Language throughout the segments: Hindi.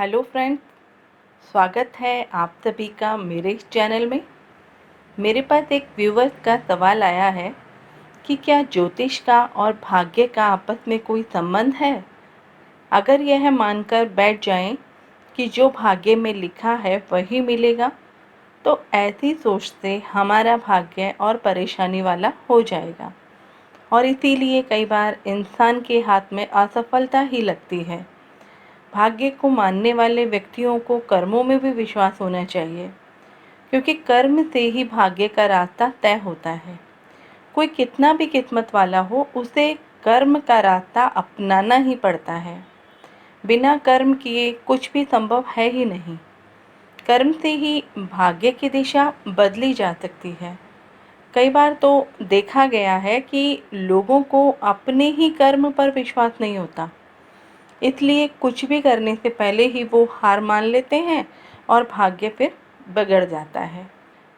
हेलो फ्रेंड्स, स्वागत है आप सभी का मेरे इस चैनल में। मेरे पास एक व्यूवर्स का सवाल आया है कि क्या ज्योतिष का और भाग्य का आपस में कोई संबंध है। अगर यह मानकर बैठ जाएं कि जो भाग्य में लिखा है वही मिलेगा, तो ऐसी सोच से हमारा भाग्य और परेशानी वाला हो जाएगा और इसीलिए कई बार इंसान के हाथ में असफलता ही लगती है। भाग्य को मानने वाले व्यक्तियों को कर्मों में भी विश्वास होना चाहिए, क्योंकि कर्म से ही भाग्य का रास्ता तय होता है। कोई कितना भी किस्मत वाला हो, उसे कर्म का रास्ता अपनाना ही पड़ता है। बिना कर्म किए कुछ भी संभव है ही नहीं। कर्म से ही भाग्य की दिशा बदली जा सकती है। कई बार तो देखा गया है कि लोगों को अपने ही कर्म पर विश्वास नहीं होता, इसलिए कुछ भी करने से पहले ही वो हार मान लेते हैं और भाग्य फिर बिगड़ जाता है।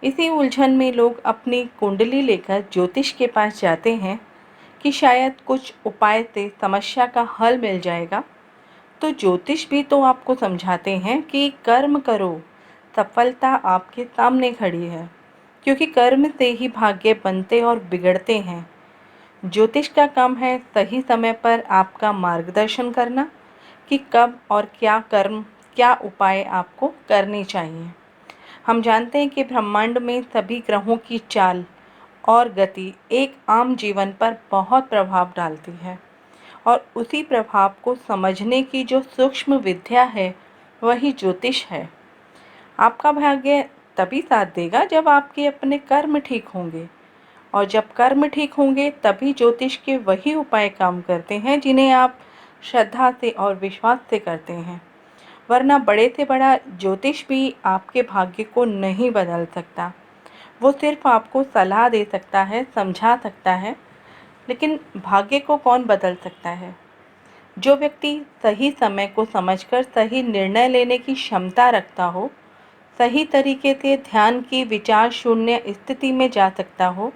इसी उलझन में लोग अपनी कुंडली लेकर ज्योतिष के पास जाते हैं कि शायद कुछ उपाय से समस्या का हल मिल जाएगा। तो ज्योतिष भी तो आपको समझाते हैं कि कर्म करो, सफलता आपके सामने खड़ी है, क्योंकि कर्म से ही भाग्य बनते और बिगड़ते हैं। ज्योतिष का काम है सही समय पर आपका मार्गदर्शन करना कि कब और क्या कर्म, क्या उपाय आपको करने चाहिए। हम जानते हैं कि ब्रह्मांड में सभी ग्रहों की चाल और गति एक आम जीवन पर बहुत प्रभाव डालती है, और उसी प्रभाव को समझने की जो सूक्ष्म विद्या है वही ज्योतिष है। आपका भाग्य तभी साथ देगा जब आपके अपने कर्म ठीक होंगे, और जब कर्म ठीक होंगे तभी ज्योतिष के वही उपाय काम करते हैं जिन्हें आप श्रद्धा से और विश्वास से करते हैं। वरना बड़े से बड़ा ज्योतिष भी आपके भाग्य को नहीं बदल सकता। वो सिर्फ आपको सलाह दे सकता है, समझा सकता है, लेकिन भाग्य को कौन बदल सकता है। जो व्यक्ति सही समय को समझकर सही निर्णय लेने की क्षमता रखता हो, सही तरीके से ध्यान की विचार शून्य स्थिति में जा सकता हो,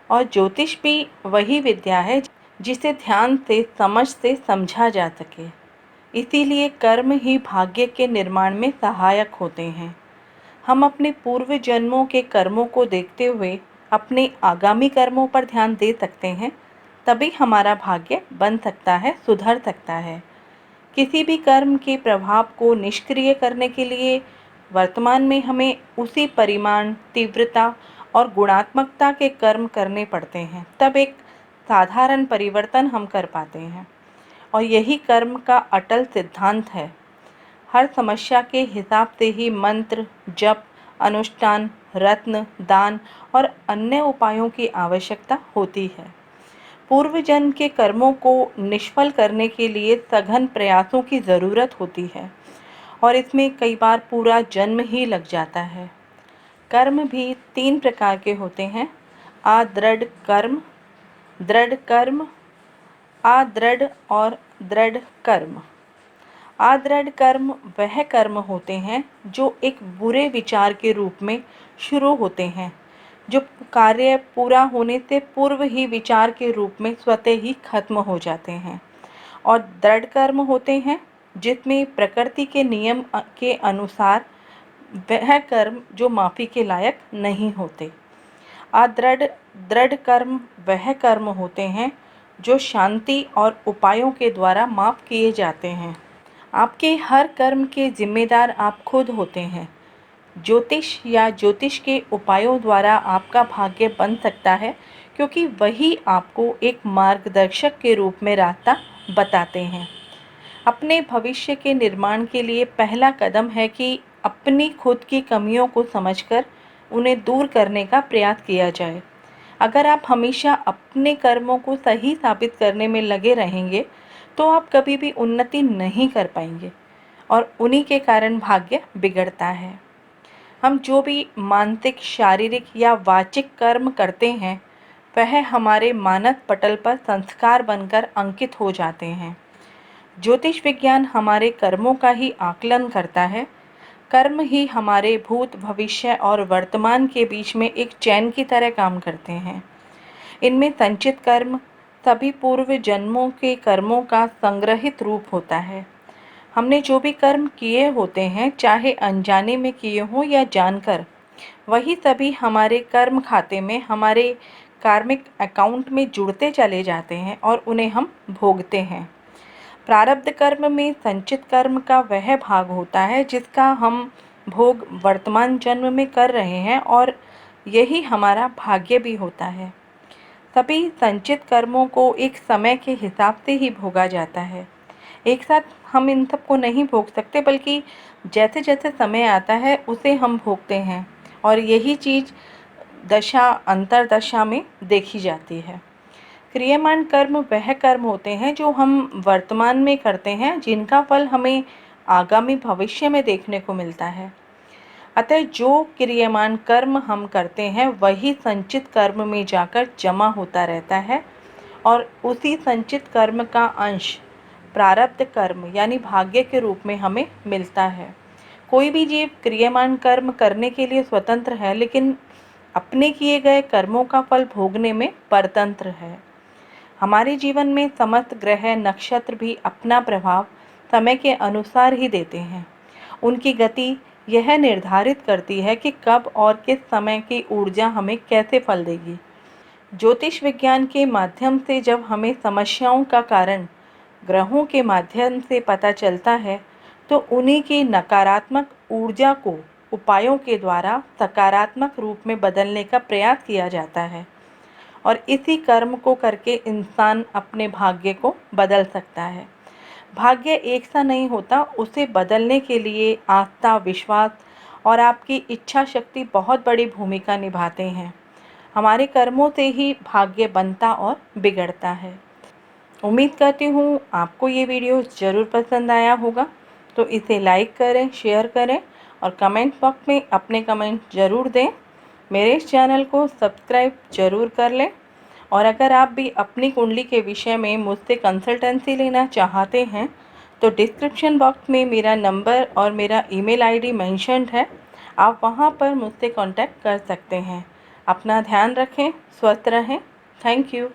और ज्योतिष भी वही विद्या है जिसे ध्यान से, समझ से समझा जा सके। इसीलिए कर्म ही भाग्य के निर्माण में सहायक होते हैं। हम अपने पूर्व जन्मों के कर्मों को देखते हुए अपने आगामी कर्मों पर ध्यान दे सकते हैं, तभी हमारा भाग्य बन सकता है, सुधर सकता है। किसी भी कर्म के प्रभाव को निष्क्रिय करने के लिए वर्तमान में हमें उसी परिमाण, तीव्रता और गुणात्मकता के कर्म करने पड़ते हैं, तब एक साधारण परिवर्तन हम कर पाते हैं। और यही कर्म का अटल सिद्धांत है। हर समस्या के हिसाब से ही मंत्र, जप, अनुष्ठान, रत्न, दान और अन्य उपायों की आवश्यकता होती है। पूर्व जन्म के कर्मों को निष्फल करने के लिए सघन प्रयासों की ज़रूरत होती है, और इसमें कई बार पूरा जन्म ही लग जाता है। कर्म भी 3 प्रकार के होते हैं: अदृढ़ कर्म, दृढ़ कर्म, अदृढ़ और दृढ़ कर्म। अदृढ़ कर्म वह कर्म होते हैं जो एक बुरे विचार के रूप में शुरू होते हैं, जो कार्य पूरा होने से पूर्व ही विचार के रूप में स्वतः ही खत्म हो जाते हैं। और दृढ़ कर्म होते हैं जिसमें प्रकृति के नियम के अनुसार वह कर्म जो माफ़ी के लायक नहीं होते। अदृढ़ दृढ़ कर्म वह कर्म होते हैं जो शांति और उपायों के द्वारा माफ़ किए जाते हैं। आपके हर कर्म के जिम्मेदार आप खुद होते हैं। ज्योतिष या ज्योतिष के उपायों द्वारा आपका भाग्य बन सकता है, क्योंकि वही आपको एक मार्गदर्शक के रूप में रास्ता बताते हैं। अपने भविष्य के निर्माण के लिए पहला कदम है कि अपनी खुद की कमियों को समझकर उन्हें दूर करने का प्रयास किया जाए। अगर आप हमेशा अपने कर्मों को सही साबित करने में लगे रहेंगे, तो आप कभी भी उन्नति नहीं कर पाएंगे, और उन्हीं के कारण भाग्य बिगड़ता है। हम जो भी मानसिक, शारीरिक या वाचिक कर्म करते हैं, वह हमारे मानस पटल पर संस्कार बनकर अंकित हो जाते हैं। ज्योतिष विज्ञान हमारे कर्मों का ही आकलन करता है। कर्म ही हमारे भूत, भविष्य और वर्तमान के बीच में एक चैन की तरह काम करते हैं। इनमें संचित कर्म सभी पूर्व जन्मों के कर्मों का संग्रहित रूप होता है। हमने जो भी कर्म किए होते हैं, चाहे अनजाने में किए हों या जानकर, वही सभी हमारे कर्म खाते में, हमारे कार्मिक अकाउंट में जुड़ते चले जाते हैं और उन्हें हम भोगते हैं। प्रारब्ध कर्म में संचित कर्म का वह भाग होता है जिसका हम भोग वर्तमान जन्म में कर रहे हैं, और यही हमारा भाग्य भी होता है। सभी संचित कर्मों को एक समय के हिसाब से ही भोगा जाता है। एक साथ हम इन सबको नहीं भोग सकते, बल्कि जैसे जैसे समय आता है उसे हम भोगते हैं, और यही चीज़ दशा अंतरदशा में देखी जाती है। क्रियमान कर्म वह कर्म होते हैं जो हम वर्तमान में करते हैं, जिनका फल हमें आगामी भविष्य में देखने को मिलता है। अतः जो क्रियमान कर्म हम करते हैं वही संचित कर्म में जाकर जमा होता रहता है, और उसी संचित कर्म का अंश प्रारब्ध कर्म यानी भाग्य के रूप में हमें मिलता है। कोई भी जीव क्रियमान कर्म करने के लिए स्वतंत्र है, लेकिन अपने किए गए कर्मों का फल भोगने में परतंत्र है। हमारे जीवन में समस्त ग्रह नक्षत्र भी अपना प्रभाव समय के अनुसार ही देते हैं। उनकी गति यह निर्धारित करती है कि कब और किस समय की ऊर्जा हमें कैसे फल देगी। ज्योतिष विज्ञान के माध्यम से जब हमें समस्याओं का कारण ग्रहों के माध्यम से पता चलता है, तो उन्हीं की नकारात्मक ऊर्जा को उपायों के द्वारा सकारात्मक रूप में बदलने का प्रयास किया जाता है, और इसी कर्म को करके इंसान अपने भाग्य को बदल सकता है। भाग्य एक सा नहीं होता, उसे बदलने के लिए आस्था, विश्वास और आपकी इच्छा शक्ति बहुत बड़ी भूमिका निभाते हैं। हमारे कर्मों से ही भाग्य बनता और बिगड़ता है। उम्मीद करती हूँ आपको ये वीडियो ज़रूर पसंद आया होगा, तो इसे लाइक करें, शेयर करें और कमेंट बॉक्स में अपने कमेंट ज़रूर दें। मेरे इस चैनल को सब्सक्राइब ज़रूर कर लें, और अगर आप भी अपनी कुंडली के विषय में मुझसे कंसल्टेंसी लेना चाहते हैं, तो डिस्क्रिप्शन बॉक्स में मेरा नंबर और मेरा ईमेल आईडी मेंशन्ड है। आप वहां पर मुझसे कांटेक्ट कर सकते हैं। अपना ध्यान रखें, स्वस्थ रहें। Thank you.